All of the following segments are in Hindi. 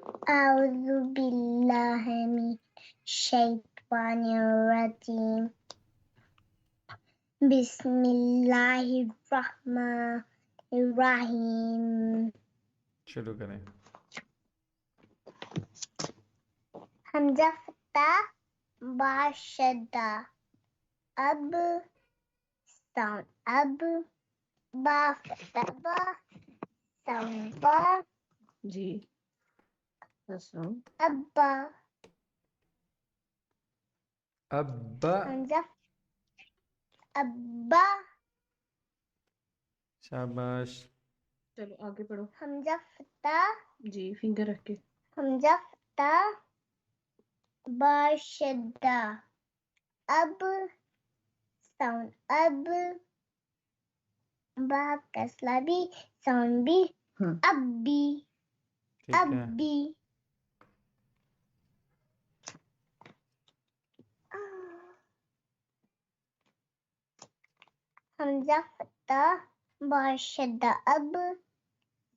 A'udzu billahi minasyaitonir rajim. बिस्मिल्लाहिर्रहमानिर्रहीम। शुरू करें। हमजा फता बा शद्दा अब साउंड अब बा फता बा साउंड बा जी हसन अब्बा अब्बा हमजा अब्बा शाबाश। चलो आगे पढ़ो। हमजा फता जी फिंगर रख के हमजा फता बा शद्दा अब साउंड अब बा कसला भी साउंड भी अब भी ठीक अब है। भी हमजा फता बा शद्दा अब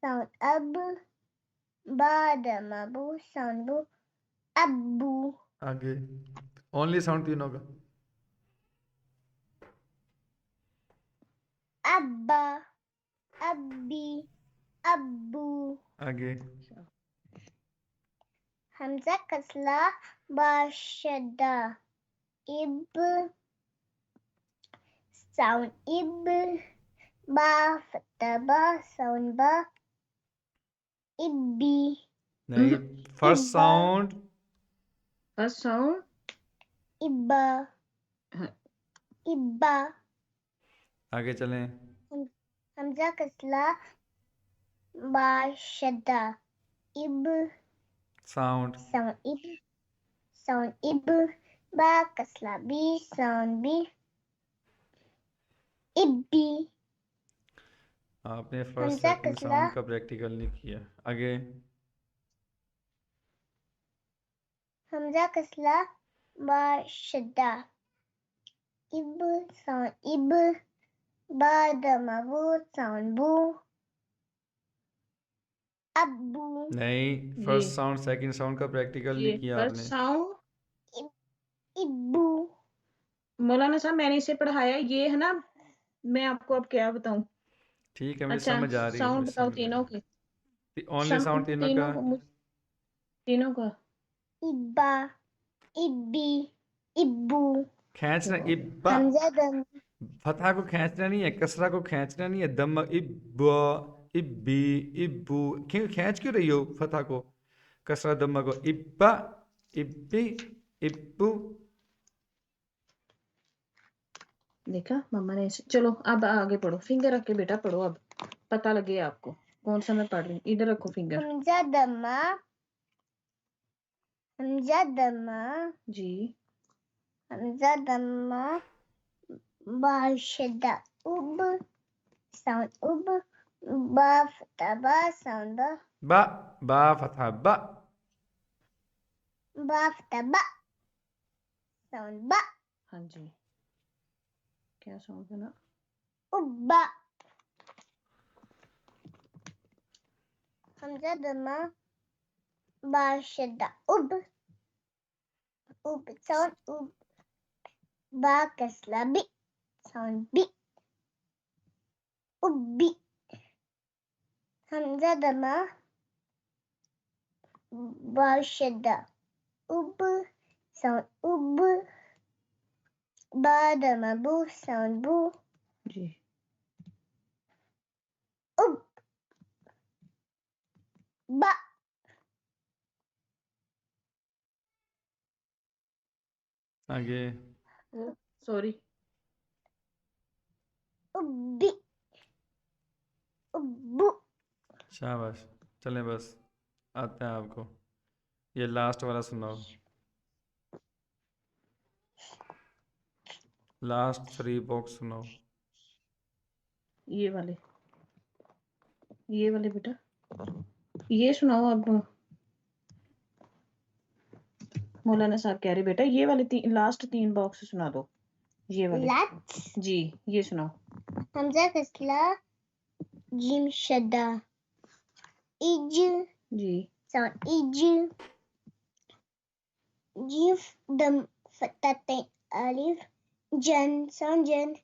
साउंड अब बाद मबू साउंड बू अब्बू आगे ओनली साउंड तीनों का। अब्बा अब्बी अब्बू आगे हमजा कसला बा शद्दा इब साउंड इब बा फता बा साउंड बा इब्बी नहीं, फर्स्ट इब्बा साउंड फर्स्ट साउंड इब्बा हाँ। इब्बा आगे चलें। हमजा कसला बा शद्दा इब साउंड साउंड इब बा कसला बी साउंड बी इब्बी आपने फर्स्ट हमजा सेकंड कसला साउंड का प्रैक्टिकल नहीं किया। आगे हमजा कसला बा शद्दा इब साउंड इब बा दमबू साउंड बू अब्बू नहीं, ये फर्स्ट साउंड सेकंड साउंड का प्रैक्टिकल ये नहीं किया फर्स्ट आपने। साउंड इब्बू मौलाना साहब मैंने इसे पढ़ाया ये है ना। मैं आपको अब क्या बताऊं। ठीक है, मुझे अच्छा समझ आ रही है, साउंड मुझे बताओ समझ आ तीनों के रही। ओनली साउंड तीनों का। तीनों का इब्बा इब्बी इब्बू खींचना इब्बा, हमजा दम फतहा को खींचना नहीं है, कसरा को खींचना नहीं है। दम इब्बा इब्बी इब्बू, क्यों खींच क्यों रही हो फतहा को, कसरा दम्मा को। इब्बा इब्बी इब्बू। देखा मम्मा ने चलो अब आगे पढ़ो। फिंगर रख के बेटा पढ़ो। अब पता लगे आपको कौन सा मैं पढ़ रही हूँ। इधर रखो फिंगर। हमजा दम्मा जी हमजा दम्मा बाशदा उब साउंड उब बा फता बा साउंड बा बा फतहा बा। बा फता बा साउंड बा हाँ जी क्या साउंड है ना। उब्बा हमजा दम्मा बाशदा उब साउंड उब बा कसला बी साउंड बी उब्बी हमजा दम्मा बाशदा उब साउंड उब बा दम्मा बू साउंड बू जी उब बा आगे सॉरी उब्बी उब्बू शाबाश। चलें बस आते हैं आपको। ये लास्ट वाला सुनाओ। लास्ट 3 बॉक्स सुनाओ। ये वाले बेटा ये सुनाओ। अब मौलाना साहब कह रहे बेटा ये वाले लास्ट 3 बॉक्स सुना दो। ये वाले जी ये सुनाओ। हमजा कसला जिम शदा इज जी sound ij. Jim dam fatatain alif. Jan sound jan.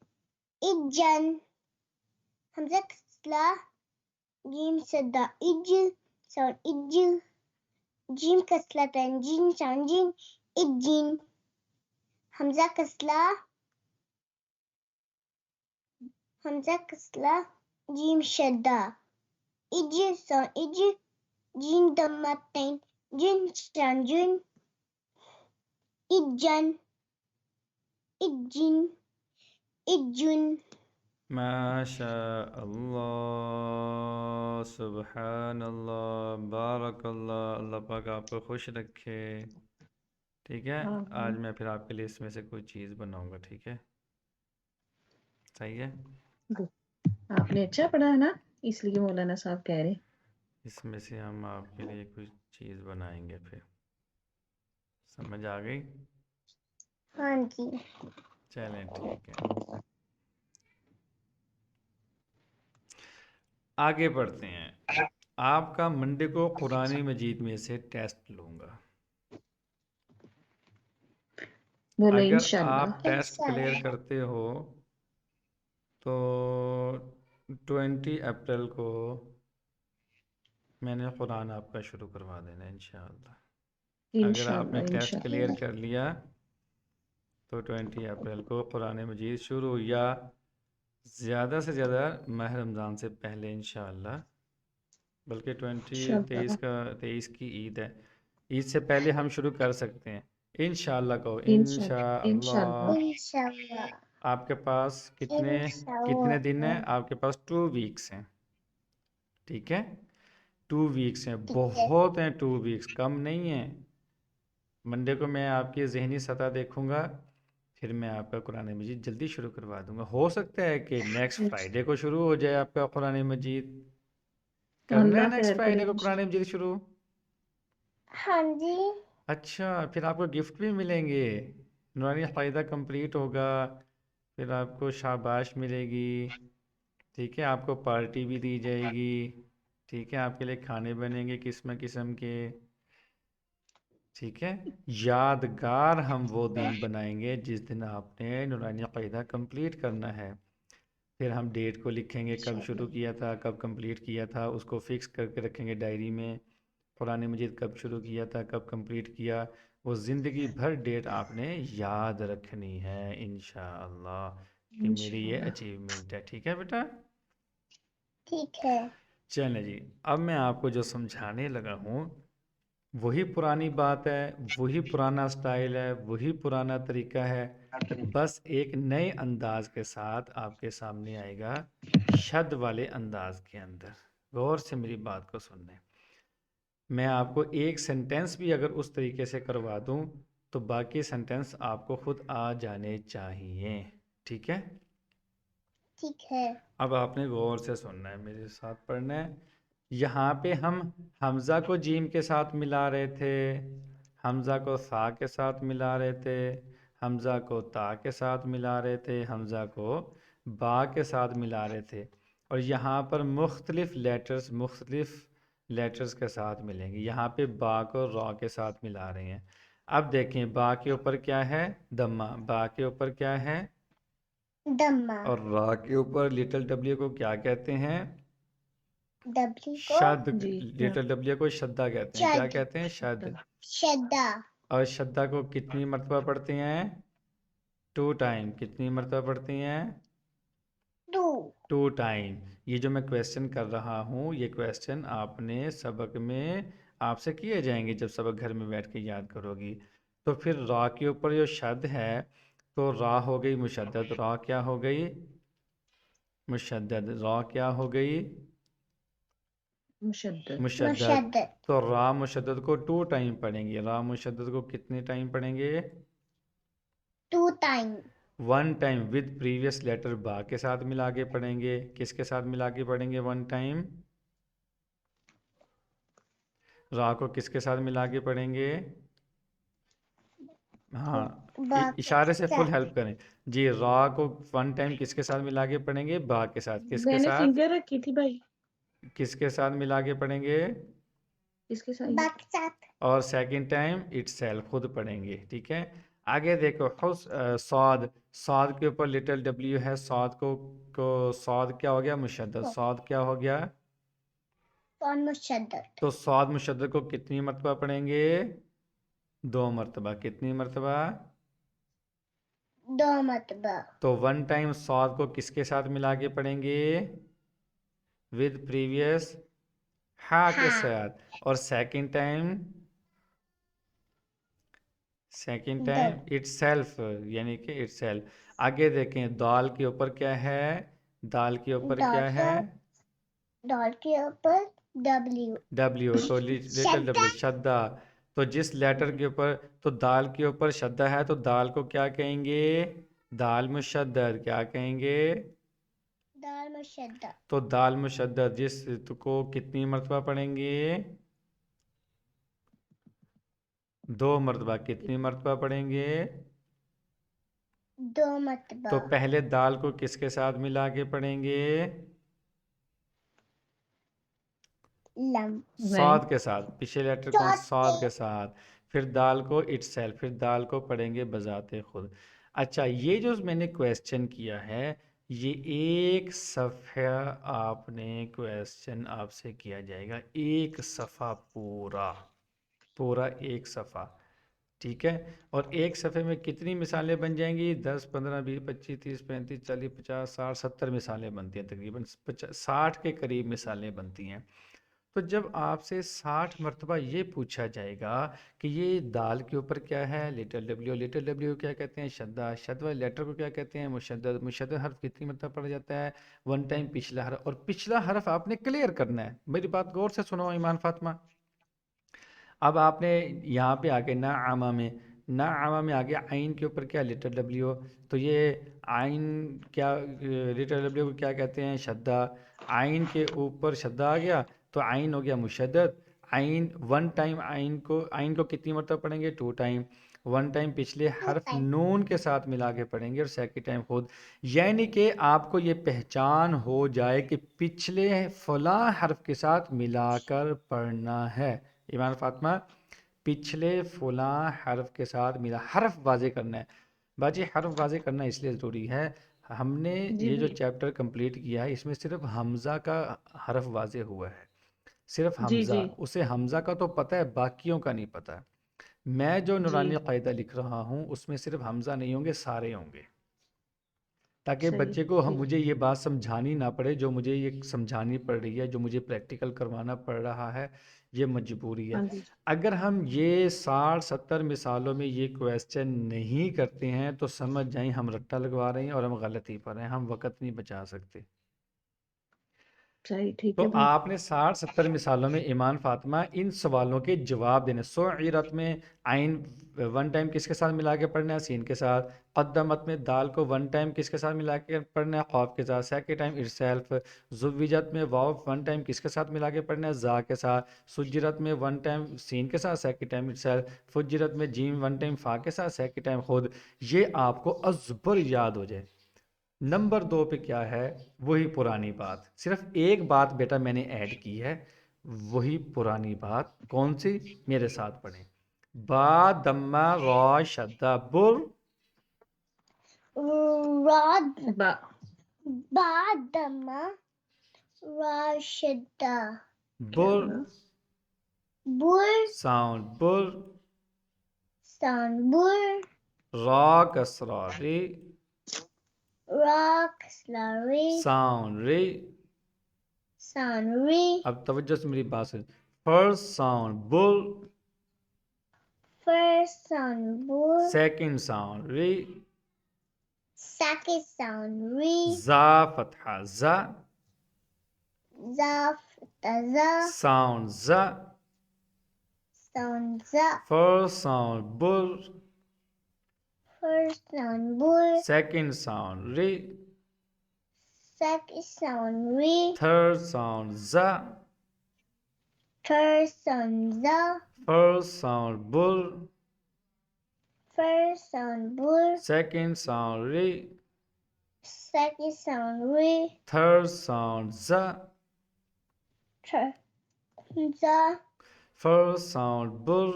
Ijan. Hamza kasla. Jim sada ij sound ij. Jim kaslatan jin sound jin. Ijin. Hamza kasla. Hamza kasla. Jim shadda. Ij sound ij. Jin damatain jin sound jin. Ijan. Ijin. Ijun. माशा अल्लाह सुबहान अल्लाह बारक अल्लाह। अल्लाह पाक आपको खुश रखे। ठीक है, आज मैं फिर आपके लिए इसमें से कोई चीज़ बनाऊंगा। ठीक है, सही है। आपने अच्छा पढ़ा है ना, इसलिए मौलाना साहब कह रहे। इसमें से हम आपके लिए कुछ चीज़ बनाएंगे। फिर समझ आ गई? हाँ जी। चलें ठीक है, आगे बढ़ते हैं। आपका मंडे को कुरानी मजीद में से टेस्ट लूँगा। बोलो अगर इंशाल्लाह। आप टेस्ट क्लियर करते हो तो 20 अप्रैल को मैंने कुरान आपका शुरू करवा देना इंशाअल्लाह। अगर आपने इंशाल्लाह टेस्ट क्लियर इंशाल्लाह। कर लिया तो 20 अप्रैल को कुरान मजीद शुरू, या ज़्यादा से ज़्यादा माह रमज़ान से पहले इंशाअल्लाह। बल्कि 23 की ईद है, ईद से पहले हम शुरू कर सकते हैं इंशाअल्लाह को। इंशाल्लाह इंशाअल्लाह। इंशाल्लाह। आपके पास कितने दिन हैं? आपके पास 2 वीक्स हैं। ठीक है, 2 वीक्स हैं, बहुत हैं 2 वीक्स, कम नहीं है। मंडे को मैं आपकी ज़हनी सतह देखूंगा, फिर मैं आपका कुरान मजीद जल्दी शुरू करवा दूंगा। हो सकता है कि नेक्स्ट फ्राइडे को शुरू हो जाए आपका कुरान मजीद। करना है अल्लाह नेक्स्ट खैर करे फ्राइडे को कुरान इंशाल्लाह। मजीद शुरू? हाँ जी। अच्छा, फिर आपको गिफ्ट भी मिलेंगे। नूरानी क़ायदा कंप्लीट होगा, फिर आपको शाबाश मिलेगी। ठीक है, आपको पार्टी भी दी जाएगी। ठीक है, आपके लिए खाने बनेंगे किस्म किस्म के। ठीक है, यादगार हम वो दिन बनाएंगे जिस दिन आपने नूरानी क़ायदा कंप्लीट करना है। फिर हम डेट को लिखेंगे, कब शुरू किया था, कब कंप्लीट किया था, उसको फिक्स करके रखेंगे डायरी में। कुरान मजीद कब शुरू किया था, कब कंप्लीट किया, वो ज़िंदगी भर डेट आपने याद रखनी है इंशाअल्लाह, कि मेरी ये अचीवमेंट है। ठीक है बेटा? ठीक है। चलें जी, अब मैं आपको जो समझाने लगा हूँ वही पुरानी बात है, वही पुराना स्टाइल है, वही पुराना तरीका है, बस एक नए अंदाज के साथ आपके सामने आएगा, शद वाले अंदाज के अंदर। गौर से मेरी बात को सुनने। मैं आपको एक सेंटेंस भी अगर उस तरीके से करवा दूं तो बाकी सेंटेंस आपको खुद आ जाने चाहिए। ठीक है? ठीक है। अब आपने गौर से सुनना है, मेरे साथ पढ़ना है। यहाँ पे हम हमज़ा को जीम के साथ मिला रहे थे, हमज़ा को सा के साथ मिला रहे थे, हमज़ा को ता के साथ मिला रहे थे, हमज़ा को बा के साथ मिला रहे थे। और यहाँ पर मुख्तलिफ लेटर्स के साथ मिलेंगे। यहाँ पे बा को रॉ के साथ मिला रहे हैं। अब देखें, बा के ऊपर क्या है? दम्मा। बा के ऊपर क्या है? दम्मा। और रा के ऊपर लिटिल डब्ल्यू को क्या कहते हैं? डब्ल्यू को शद। जी लिटिल डब्ल्यू को शद्दा कहते हैं। क्या शद। कहते हैं? शद। शद्दा। और शद्दा को कितनी मरतबा पढ़ते हैं? 2 टाइम। कितनी मरतबा पढ़ते हैं? 2 टाइम। ये जो मैं क्वेश्चन कर रहा हूँ, ये क्वेश्चन आपने सबक में आपसे किए जाएंगे जब सबक घर में बैठ के याद करोगी। तो फिर रा के ऊपर जो शद है, तो रा हो गई मुशद्दद। रा क्या हो गई? मुशद्दद। रा क्या हो गई? मुशद्दद। मुशद्दद। तो रा मुशद्दद को 2 टाइम पढ़ेंगे। रा मुशद्दद को कितने टाइम पढ़ेंगे? 2 time. 1 time with previous letter बा के साथ मिला के पढ़ेंगे। किसके साथ मिला के पढ़ेंगे 1 टाइम? रा को किसके साथ मिला के पढ़ेंगे? हाँ, इशारे से फुल हेल्प करें जी। रा को 1 टाइम किसके साथ मिला के पढ़ेंगे? बा के साथ। किसके मैंने साथ? फिंगर रखी थी भाई। किसके साथ मिला के पढ़ेंगे? किसके साथ? बा के साथ, और सेकंड टाइम इटसेल्फ, खुद पढ़ेंगे, ठीक है। आगे देखो सौद, सौद के ऊपर लिटिल डब्ल्यू है, सौद को सौद क्या हो गया? मुशद्दद। सौद क्या हो गया? और मुशद्दद, तो सौद मुशद्दद को कितनी मरतबा पढ़ेंगे? 2 मरतबा। कितनी मरतबा? 2 मरतबा, तो वन टाइम सौद को किसके साथ मिला के पढ़ेंगे? विद प्रीवियस हा के हाँ, साथ। और सेकंड टाइम दल, इटसेल्फ, यानी कि इटसेल्फ। आगे देखें, दाल के ऊपर क्या है? दाल के ऊपर क्या है? डॉल के ऊपर डब्ल्यू, डब्ल्यू। तो लिटिल शब्द, डब्ल्यू, शद्दा। तो जिस लेटर के ऊपर, तो दाल के ऊपर शद्दा है, तो दाल को क्या कहेंगे? दाल मुशद्दद। क्या कहेंगे? दाल मुशद्दद, तो दाल मुशद्दद जिस को कितनी मरतबा पढ़ेंगे? 2 मरतबा। कितनी मरतबा पढ़ेंगे? 2 मरतबा, तो पहले दाल को किसके साथ मिला के पढ़ेंगे? लम, नहीं, सौद के साथ। पिछले लेटर कौन? चौथ सौद के, के साथ। फिर दाल को इटसेल्फ, फिर दाल को पढ़ेंगे बजाते खुद। अच्छा, ये जो मैंने क्वेश्चन किया है, ये एक सफ़ा आपने क्वेश्चन आपसे किया जाएगा, एक सफ़ा पूरा, पूरा एक सफ़ा, ठीक है। और एक सफ़े में कितनी मिसालें बन जाएंगी? 10, 15, 20, 25, 30, 35, 40, 50, 60, 70 मिसालें बनती हैं, तकरीबन 60 के करीब मिसालें बनती हैं। तो जब आपसे 60 मरतबा ये पूछा जाएगा कि ये दाल के ऊपर क्या है? Little W. लिटिल डब्ल्यू क्या कहते हैं? शद्दा। शद्द वाले लेटर को क्या कहते हैं? मुशद्दद। मुशद्दद हर्फ कितनी मरतबा पढ़ा जाता है? 1 टाइम पिछला हर्फ। और पिछला हर्फ आपने क्लियर करना है, मेरी बात गौर से सुनो ईमान फातिमा। अब आपने यहाँ पे आके ना आमा में आ गया, आइन के ऊपर क्या? Little W. तो ये आइन क्या, लिटिल डब्ल्यू को क्या कहते हैं? शद्दा। आइन के ऊपर शद्दा आ गया, तो आइन हो गया मुशद्दद। आइन 1 टाइम, आइन को कितनी मरतबा पढ़ेंगे? 2 टाइम। 1 टाइम पिछले हर्फ टाइम, नून के साथ मिला के पढ़ेंगे, और सेकंड टाइम खुद। यानी कि आपको ये पहचान हो जाए कि पिछले फला हर्फ के साथ मिलाकर पढ़ना है। ईमान फातिमा, पिछले फला हर्फ के साथ मिला, हर्फ वाजे करना है बाजी। हर्फ वाजे करना इसलिए ज़रूरी है, हमने जी ये जो जी चैप्टर कंप्लीट किया है, इसमें सिर्फ हमज़ा का हर्फ वाजे हुआ है, सिर्फ जी हमज़ा। जी, उसे हमज़ा का तो पता है, बाकियों का नहीं पता है। मैं जो जी, नूरानी क़ायदा लिख रहा हूँ, उसमें सिर्फ हमज़ा नहीं होंगे, सारे होंगे, ताकि सही, बच्चे को हम ठीक, मुझे ये बात समझानी ना पड़े, जो मुझे ये समझानी पड़ रही है, जो मुझे प्रैक्टिकल करवाना पड़ रहा है, ये मजबूरी है। हाँ जी, अगर हम ये 60-70 मिसालों में ये क्वेश्चन नहीं करते हैं, तो समझ जाएं हम रट्टा लगवा रहे हैं और हम गलती पर हैं, हम वक्त नहीं बचा सकते। सही, ठीक तो है भाई। आपने 60-70 मिसालों में ईमान फातिमा इन सवालों के जवाब देने। सुइरत में आइन 1 टाइम किसके साथ मिला के पढ़ना है? सीन के साथ। क़द्दमत में दाल को 1 टाइम किसके साथ मिला के पढ़ना है? ख़ौफ के साथ। Second time itself. ज़ुव्विजत में वाव 1 टाइम किसके साथ मिला के पढ़ना है? ज़ा के साथ। सुज्जिरत में 1 टाइम सीन के साथ, सेकंड टाइम इटसेल्फ। फुज्जिरत में जीम 1 टाइम फ़ा के साथ, सेकंड टाइम खुद। ये आपको अज़बर याद हो जाए। नंबर 2 पे क्या है? वही पुरानी बात, सिर्फ एक बात बेटा मैंने ऐड की है, वही पुरानी बात। कौन सी? मेरे साथ पढ़ें। बा दम्मा रॉ शद्दा बुर। रॉद, बा बादमा, राशिदा, क्या बुर बोला? बुर, साउंड बुर। साउंड बुर, रॉ कसरा रे, रॉक, स्लरी, साउंड रे। साउंड री, अब तवज्जो से मेरी बात सुन। First sound bull, first sound bull, second sound रे, second sound re, जा फतहा जा, zaf, taza, साउंड जा। sound za, first sound bull, first sound bull, second sound रे, second sound re, third sound जा, third sound za, first sound bull, first sound bull, second sound रे, second sound re, third sound जा, third za, First sound bur.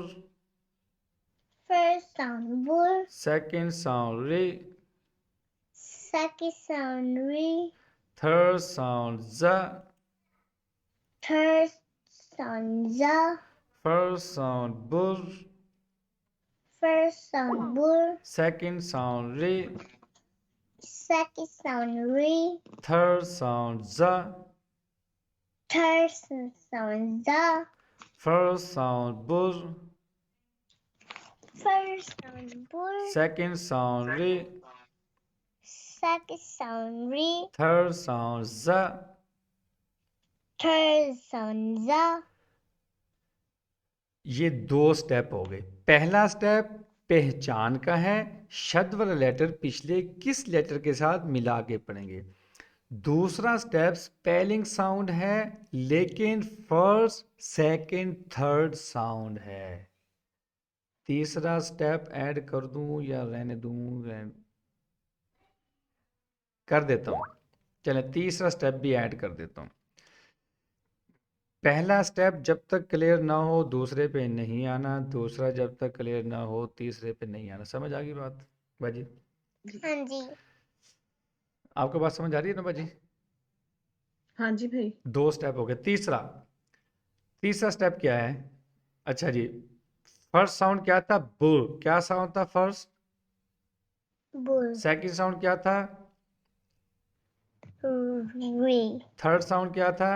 First sound bur. Second sound re. Second sound re. Third sound za. Third sound za. First sound bur. First sound bur. Second sound re. Second sound re. Third sound za. Third sound za. First sound bur. First sound bur. Second sound re. Second sound re. Third sound za. Third sound za. ये 2 स्टेप हो गए। पहला स्टेप पहचान का है, शब्द वाला लेटर पिछले किस लेटर के साथ मिला के पढ़ेंगे। दूसरा स्टेप स्पेलिंग साउंड है, लेकिन फर्स्ट सेकंड थर्ड साउंड है। तीसरा स्टेप ऐड कर दूं या रहने दूं? कर देता हूं। चले तीसरा स्टेप भी ऐड कर देता हूं। पहला स्टेप जब तक क्लियर ना हो दूसरे पे नहीं आना, दूसरा जब तक क्लियर ना हो तीसरे पे नहीं आना। समझ आ गई बात बाजी? हाँ जी। आपको बात समझ आ रही है ना बाजी? हाँ जी भाई। 2 स्टेप हो गए। तीसरा स्टेप क्या है? अच्छा जी, फर्स्ट साउंड क्या था? बुल। क्या साउंड था फर्स्ट? बुल। सेकंड साउंड क्या था? रे। थर्ड साउंड क्या था?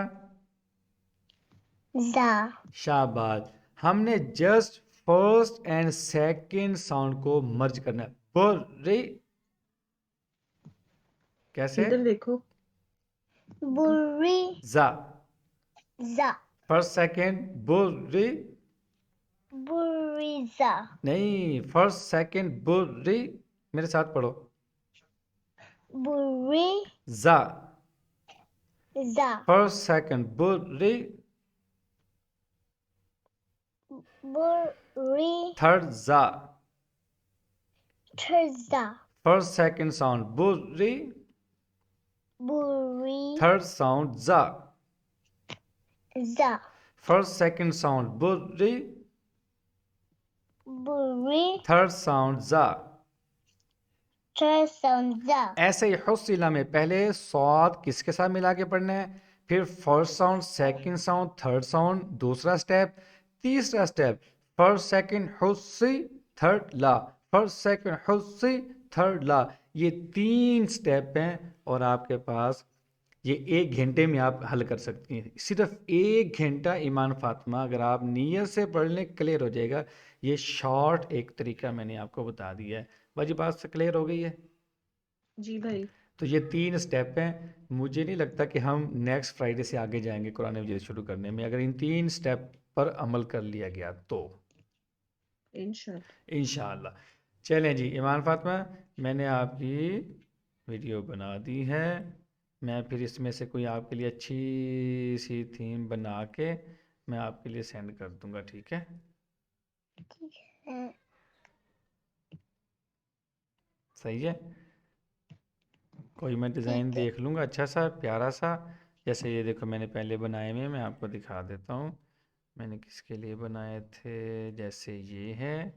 जा। शाबाश। हमने just first and second sound को मर्ज करना है। बुल रे। कैसे? इधर देखो। बुरी। जा। जा। फर्स्ट सेकंड बुल रे। बुरी जा। नहीं, फर्स्ट सेकंड बुल रे। मेरे साथ पढ़ो। बुरी जा। जा। फर्स्ट सेकंड बुल रे। बुरी थर्ड जा। ठजा। फर्स्ट सेकंड साउंड बुल रे। बुरी थर्ड साउंड जा। जा। फर्स्ट सेकंड साउंड बुल रे। बुरी थर्ड साउंड जा। ठजा। ऐसे ही हुस्सिला में पहले सौद किसके साथ मिला के पढ़ना है, फिर first sound, second sound, third sound, दूसरा स्टेप, तीसरा स्टेप फर्स्ट सेकंड हुस्सी, थर्ड ला, फर्स्ट सेकंड हुस्सी, थर्ड ला। ये 3 स्टेप हैं और आपके पास ये 1 घंटे में आप हल कर सकती हैं। सिर्फ 1 घंटा ईमान फातिमा अगर आप नीयत से पढ़ लें क्लियर हो जाएगा। ये शॉर्ट एक तरीका मैंने आपको बता दिया है। बाजी बात से क्लियर हो गई है? जी भाई। तो ये 3 स्टेप हैं। मुझे नहीं लगता कि हम नेक्स्ट फ्राइडे से आगे जाएंगे कुरान मजीद शुरू करने में, अगर इन 3 स्टेप पर अमल कर लिया गया तो इंशाअल्लाह। चलें जी ईमान फातिमा, मैंने आपकी वीडियो बना दी है। मैं फिर इसमें से कोई आपके लिए अच्छी सी थीम बना के मैं आपके लिए सेंड कर दूंगा, ठीक है? सही है। कोई मैं डिज़ाइन देख लूँगा अच्छा सा प्यारा सा। जैसे ये देखो मैंने पहले बनाए हुए, मैं आपको दिखा देता हूँ मैंने किसके लिए बनाए थे। जैसे ये है,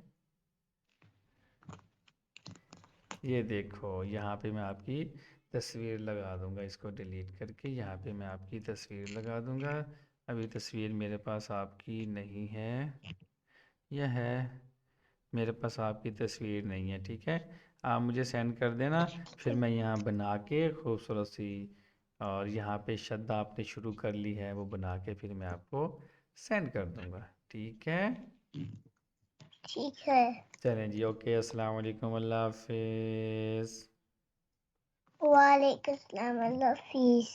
ये देखो यहाँ पे मैं आपकी तस्वीर लगा दूँगा, इसको डिलीट करके यहाँ पे मैं आपकी तस्वीर लगा दूँगा। अभी तस्वीर मेरे पास आपकी नहीं है, यह है, मेरे पास आपकी तस्वीर नहीं है, ठीक है? आप मुझे सेंड कर देना, फिर मैं यहाँ बना के खूबसूरत सी, और यहाँ पे शब्द आपने शुरू कर ली है वो बना के फिर मैं आपको सेंड कर दूँगा, ठीक है? ठीक है। चलें जी, ओके, अस्सलाम वालेकुम, अल्लाह हाफिज़। वालेकुम अस्सलाम, अल्लाह हाफिज़।